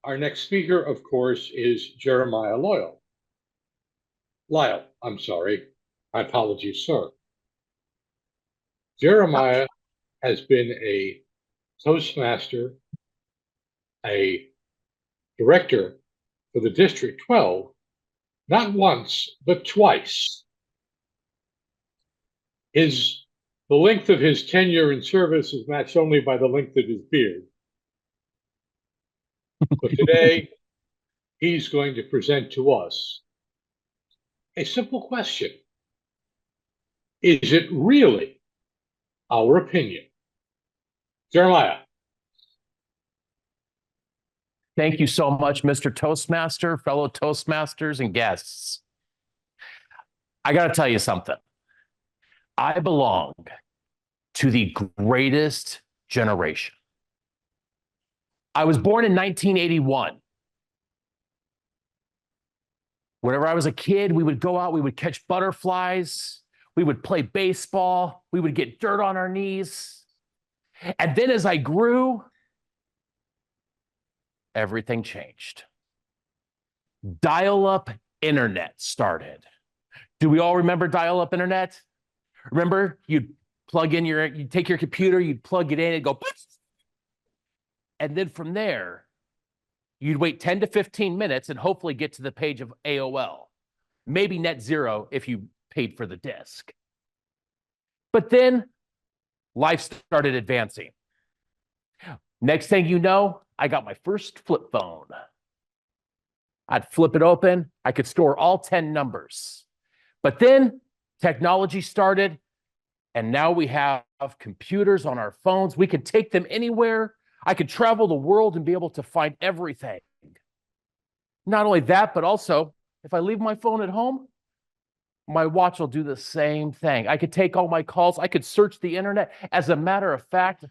Our next speaker, of course, is Jeremyha Lyle. I'm sorry. My apologies, sir. Jeremyha has been a Toastmaster, a director for the District 12, not once, but twice. The length of his tenure in service is matched only by the length of his beard. But today, he's going to present to us a simple question. Is it really our opinion? Jeremyha. Thank you so much, Mr. Toastmaster, fellow Toastmasters, and guests. I got to tell you something. I belong to the greatest generation. I was born in 1981. Whenever I was a kid, we would go out, we would catch butterflies, we would play baseball, we would get dirt on our knees. And then as I grew, everything changed. Dial-up internet started. Do we all remember dial-up internet? Remember, you'd take your computer, you'd plug it in, it'd go, and then from there, you'd wait 10 to 15 minutes and hopefully get to the page of AOL. Maybe net zero if you paid for the disk. But then life started advancing. Next thing you know, I got my first flip phone. I'd flip it open. I could store all 10 numbers. But then technology started, and now we have computers on our phones. We can take them anywhere. I could travel the world and be able to find everything. Not only that, but also, if I leave my phone at home, my watch will do the same thing. I could take all my calls. I could search the internet. As a matter of fact,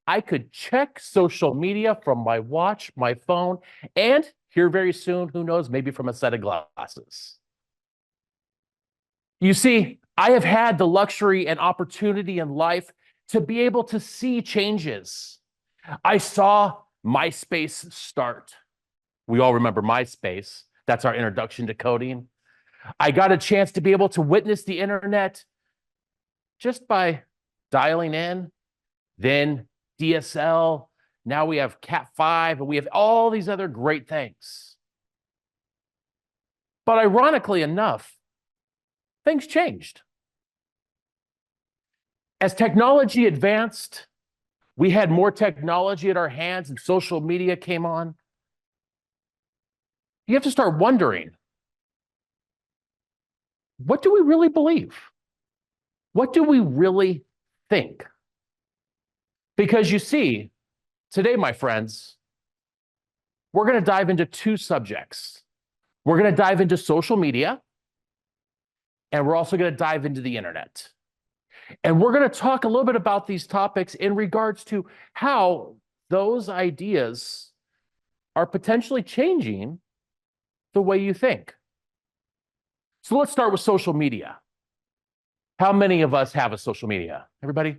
I could check social media from my watch, my phone, and here very soon, who knows, maybe from a set of glasses. You see, I have had the luxury and opportunity in life to be able to see changes. I saw MySpace start. We all remember MySpace. That's our introduction to coding. I got a chance to be able to witness the internet just by dialing in, then DSL, now we have Cat5, and we have all these other great things. But ironically enough, things changed. As technology advanced, we had more technology at our hands and social media came on. You have to start wondering, what do we really believe? What do we really think? Because you see, today, my friends, we're going to dive into two subjects. We're going to dive into social media, and we're also going to dive into the internet. And we're going to talk a little bit about these topics in regards to how those ideas are potentially changing the way you think. So let's start with social media. How many of us have a social media? Everybody?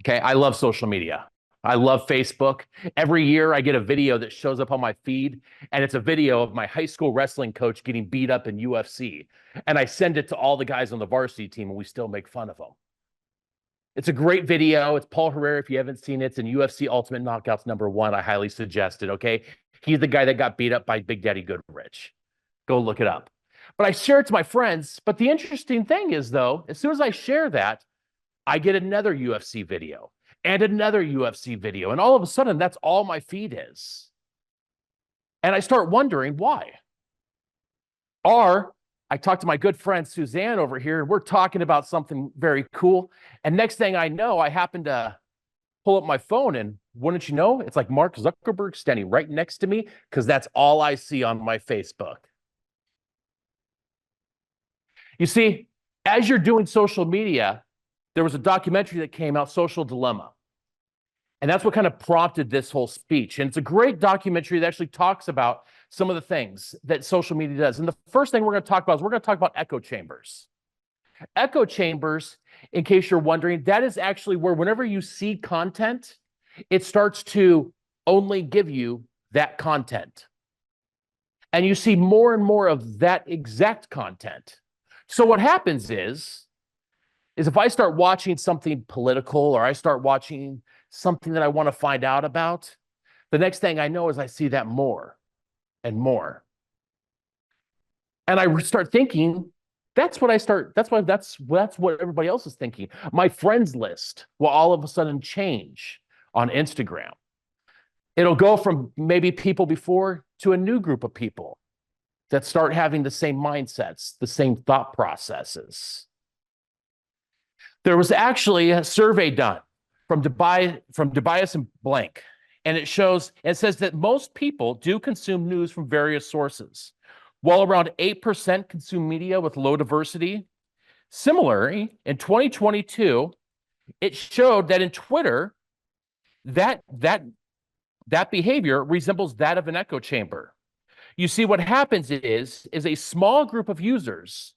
Okay, I love social media. I love Facebook. Every year I get a video that shows up on my feed, and it's a video of my high school wrestling coach getting beat up in UFC. And I send it to all the guys on the varsity team, and we still make fun of them. It's a great video. It's Paul Herrera. If you haven't seen it, it's in UFC Ultimate Knockouts #1. I highly suggest it, okay? He's the guy that got beat up by Big Daddy Goodrich. Go look it up. But I share it to my friends. But the interesting thing is, though, as soon as I share that, I get another UFC video and another UFC video. And all of a sudden, that's all my feed is. And I start wondering why. Or I talk to my good friend Suzanne over here, and we're talking about something very cool. And next thing I know, I happen to pull up my phone, and wouldn't you know, it's like Mark Zuckerberg standing right next to me, because that's all I see on my Facebook. You see, as you're doing social media, there was a documentary that came out, Social Dilemma. And that's what kind of prompted this whole speech. And it's a great documentary that actually talks about some of the things that social media does. And the first thing we're going to talk about is we're going to talk about echo chambers. Echo chambers, in case you're wondering, that is actually where whenever you see content, it starts to only give you that content. And you see more and more of that exact content. So what happens is if I start watching something political or I start watching something that I want to find out about, the next thing I know is I see that more and more. And I start thinking, that's what everybody else is thinking. My friends list will all of a sudden change on Instagram. It'll go from maybe people before to a new group of people that start having the same mindsets, the same thought processes. There was actually a survey done from Tobias and Blank, and it says that most people do consume news from various sources, while around 8% consume media with low diversity. Similarly, in 2022, it showed that in Twitter, that behavior resembles that of an echo chamber. You see, what happens is a small group of users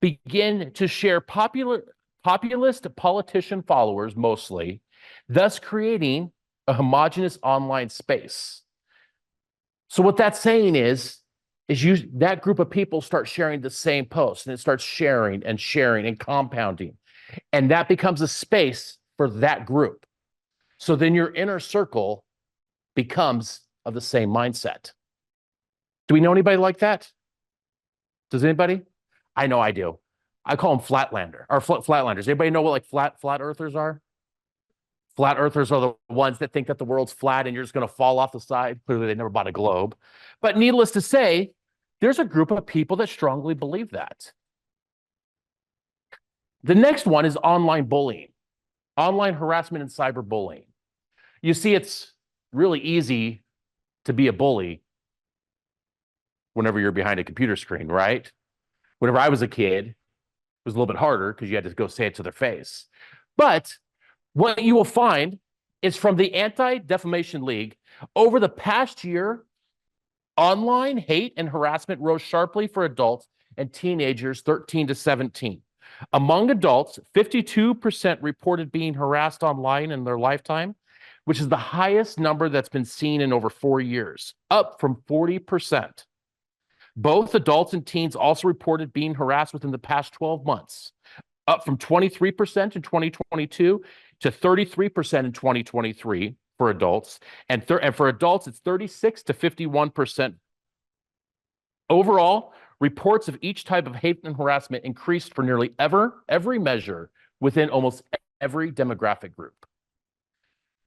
begin to share populist politician followers mostly, thus creating a homogeneous online space. So what that's saying is that group of people start sharing the same post, and it starts sharing and compounding. And that becomes a space for that group. So then your inner circle becomes of the same mindset. Do we know anybody like that? Does anybody? I know I do. I call them flatlanders. Anybody know what like flat earthers are? Flat earthers are the ones that think that the world's flat and you're just going to fall off the side. Clearly, they never bought a globe. But needless to say, there's a group of people that strongly believe that. The next one is online bullying, online harassment and cyberbullying. You see, it's really easy to be a bully whenever you're behind a computer screen, right? Whenever I was a kid, it was a little bit harder because you had to go say it to their face. But what you will find is from the Anti-Defamation League, over the past year, online hate and harassment rose sharply for adults and teenagers 13 to 17. Among adults, 52% reported being harassed online in their lifetime, which is the highest number that's been seen in over 4 years, up from 40%. Both adults and teens also reported being harassed within the past 12 months, up from 23% in 2022 to 33% in 2023 for adults. And for adults, it's 36 to 51%. Overall, reports of each type of hate and harassment increased for nearly every measure within almost every demographic group.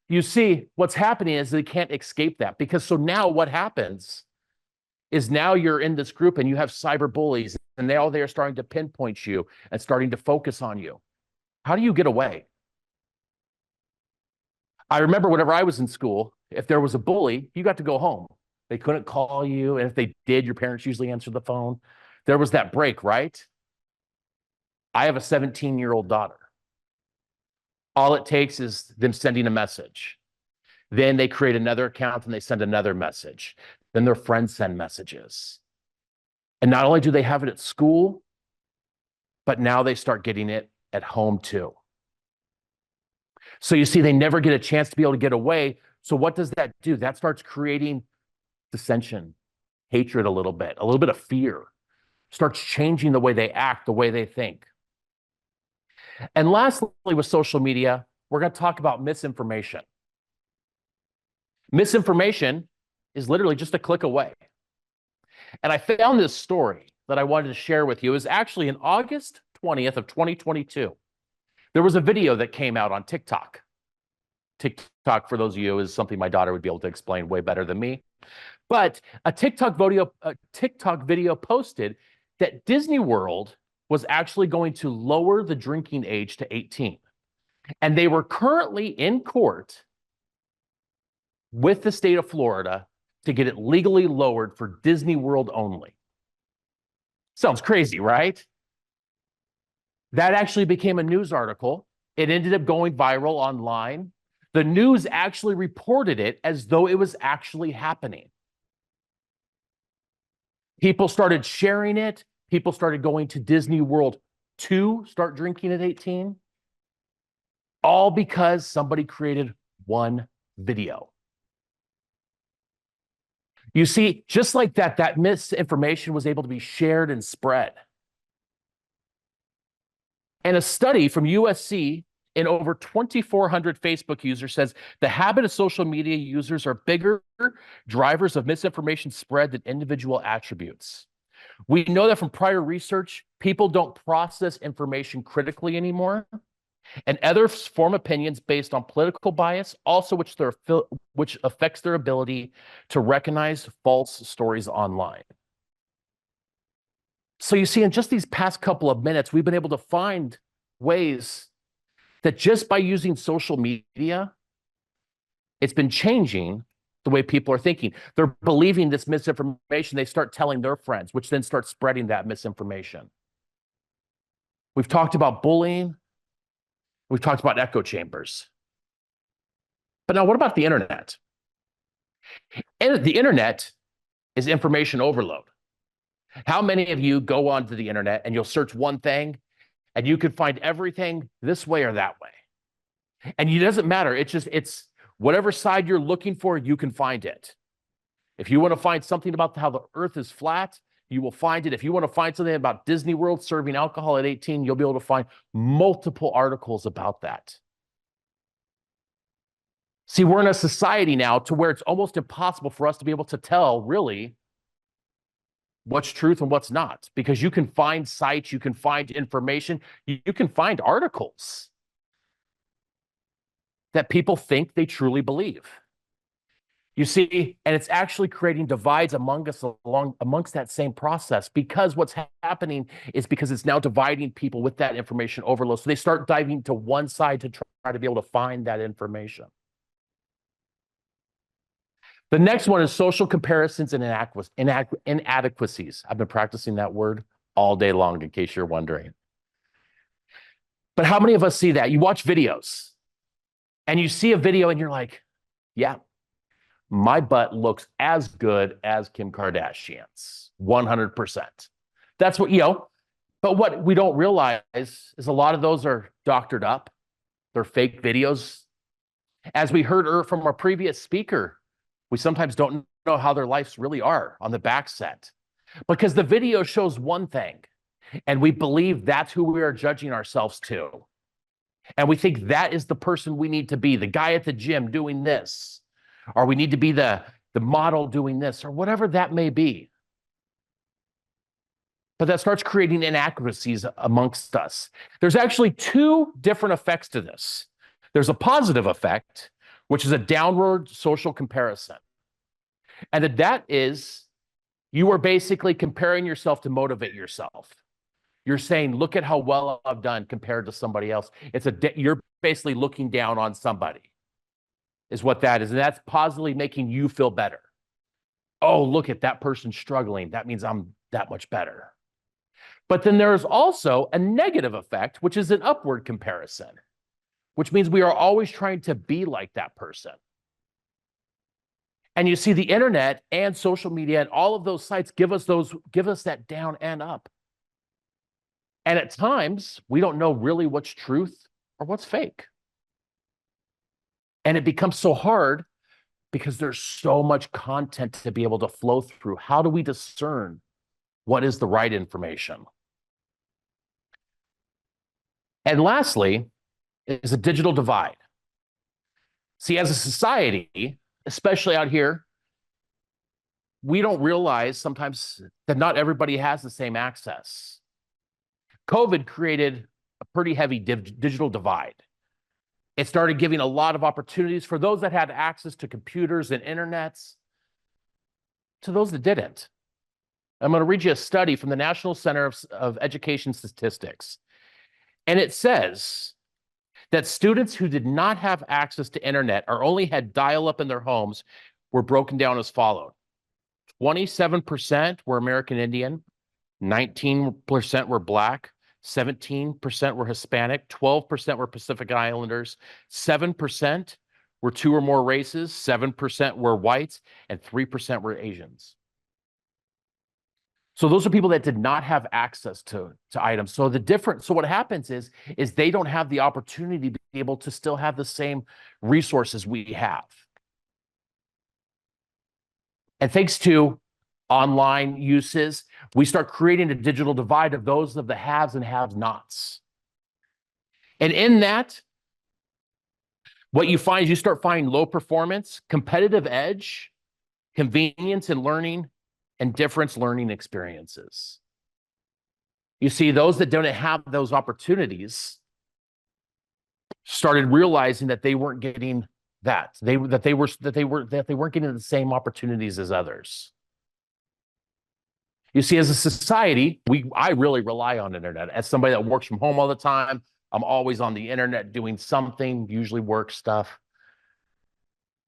You see, what's happening is they can't escape that, because so now what happens is now you're in this group and you have cyber bullies, and they're starting to pinpoint you and starting to focus on you. How do you get away? I remember whenever I was in school, if there was a bully, you got to go home. They couldn't call you, and if they did, your parents usually answered the phone. There was that break, right? I have a 17-year-old daughter. All it takes is them sending a message. Then they create another account and they send another message. Then their friends send messages. And not only do they have it at school, but now they start getting it at home too. So you see, they never get a chance to be able to get away. So what does that do? That starts creating dissension, hatred a little bit of fear. Starts changing the way they act, the way they think. And lastly, with social media, we're going to talk about misinformation. Misinformation is literally just a click away. And I found this story that I wanted to share with you. It was actually in August 20th of 2022. There was a video that came out on TikTok. TikTok, for those of you, is something my daughter would be able to explain way better than me. But a TikTok video posted that Disney World was actually going to lower the drinking age to 18. And they were currently in court with the state of Florida to get it legally lowered for Disney World only. Sounds crazy, right? That actually became a news article. It ended up going viral online. The news actually reported it as though it was actually happening. People started sharing it. People started going to Disney World to start drinking at 18. All because somebody created one video. You see, just like that, that misinformation was able to be shared and spread. And a study from USC in over 2,400 Facebook users says the habit of social media users are bigger drivers of misinformation spread than individual attributes. We know that from prior research, people don't process information critically anymore, and others form opinions based on political bias, also which affects their ability to recognize false stories online. So you see, in just these past couple of minutes, we've been able to find ways that just by using social media, it's been changing the way people are thinking. They're believing this misinformation. They start telling their friends, which then starts spreading that misinformation. We've talked about bullying. We've talked about echo chambers. But now what about the internet? And the internet is information overload. How many of you go onto the internet and you'll search one thing and you can find everything this way or that way? And it doesn't matter. It's whatever side you're looking for, you can find it. If you want to find something about how the earth is flat, you will find it. If you want to find something about Disney World serving alcohol at 18, you'll be able to find multiple articles about that. See, we're in a society now to where it's almost impossible for us to be able to tell really what's truth and what's not, because you can find sites, you can find information, you can find articles that people think they truly believe. You see, and it's actually creating divides amongst that same process, because what's happening is because it's now dividing people with that information overload. So they start diving to one side to try to be able to find that information. The next one is social comparisons and inadequacies. I've been practicing that word all day long, in case you're wondering. But how many of us see that? You watch videos and you see a video and you're like, yeah, my butt looks as good as Kim Kardashian's, 100%. That's what, but what we don't realize is a lot of those are doctored up. They're fake videos. As we heard from our previous speaker, we sometimes don't know how their lives really are on the back set, because the video shows one thing and we believe that's who we are judging ourselves to. And we think that is the person we need to be, the guy at the gym doing this, or we need to be the model doing this, or whatever that may be. But that starts creating inaccuracies amongst us. There's actually two different effects to this. There's a positive effect, which is a downward social comparison. And that is, you are basically comparing yourself to motivate yourself. You're saying, look at how well I've done compared to somebody else. You're basically looking down on somebody, is what that is. And that's positively making you feel better. Oh, look at that person struggling. That means I'm that much better. But then there's also a negative effect, which is an upward comparison, which means we are always trying to be like that person. And you see, the internet and social media and all of those sites give us that down and up. And at times, we don't know really what's truth or what's fake. And it becomes so hard because there's so much content to be able to flow through. How do we discern what is the right information? And lastly, is a digital divide. See, as a society, especially out here, we don't realize sometimes that not everybody has the same access. COVID created a pretty heavy digital divide. It started giving a lot of opportunities for those that had access to computers and internets to those that didn't. I'm going to read you a study from the National Center of Education Statistics. And it says that students who did not have access to internet or only had dial-up in their homes were broken down as follows. 27% were American Indian, 19% were Black, 17% were Hispanic, 12% were Pacific Islanders, 7% were two or more races, 7% were whites, and 3% were Asians. So those are people that did not have access to items. So what happens is they don't have the opportunity to be able to still have the same resources we have. And thanks to online uses, we start creating a digital divide of those of the haves and have-nots. And in that, what you find is you start finding low performance, competitive edge, convenience in learning, and difference learning experiences. You see, those that don't have those opportunities started realizing that they weren't getting that. They weren't getting the same opportunities as others. You see, as a society, I really rely on the internet. As somebody that works from home all the time, I'm always on the internet doing something, usually work stuff.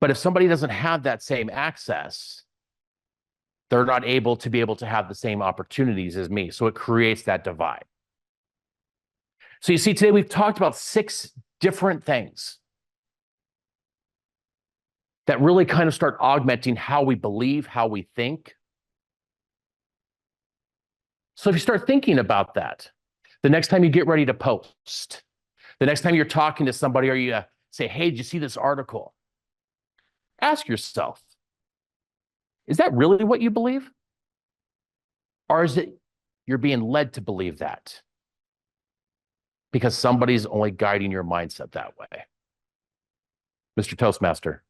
But if somebody doesn't have that same access, they're not able to have the same opportunities as me. So it creates that divide. So you see, today we've talked about 6 different things that really kind of start augmenting how we believe, how we think. So if you start thinking about that, the next time you get ready to post, the next time you're talking to somebody or you say, hey, did you see this article? Ask yourself, is that really what you believe? Or is it you're being led to believe that? Because somebody's only guiding your mindset that way. Mr. Toastmaster.